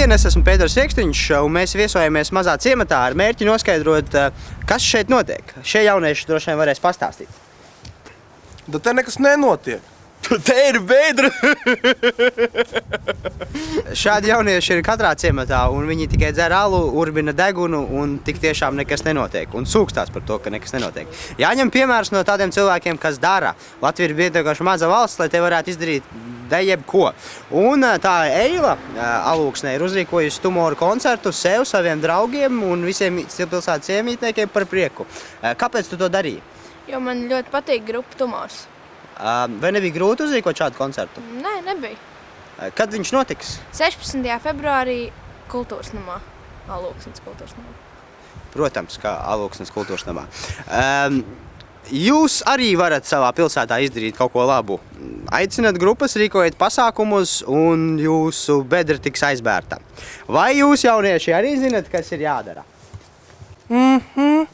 Labdien, es esmu Pēters Riekstiņš, un mēs viesojamies mazā ciematā ar mērķi noskaidrot, kas šeit notiek. Šie jaunieši droši vien varēs pastāstīt. Da te nekas nenotiek. Te ir bedra! Šādi jaunieši ir katrā ciematā, un viņi tikai dzer alu, urbina degunu, un tik tiešām nekas nenotiek. Un sūkstās par to, ka nekas nenotiek. Jāņem piemērs no tādiem cilvēkiem, kas dara. Latvija ir pietiekoši maza valsts, lai te varētu izdarīt jebko. Un tā Eila Alūksne ir uzrīkojusi tumoru koncertu sev, saviem draugiem un visiem pilsētas iemītniekiem par prieku. Kāpēc tu to darīji? Jo man ļoti patīk grupa Tumors. Vai nebija grūti uzrīkot šādu koncertu? Nē, nebija. Kad viņš notiks? 16. februārī Kultūras namā. Alūksnes Kultūras namā. Protams, kā Alūksnes Kultūras namā. Jūs arī varat savā pilsētā izdarīt kaut ko labu. Aicināt grupas, rīkojiet pasākumus un jūsu bedra tiks aizbērta. Vai jūs, jaunieši, arī zinat, kas ir jādara? Mhm.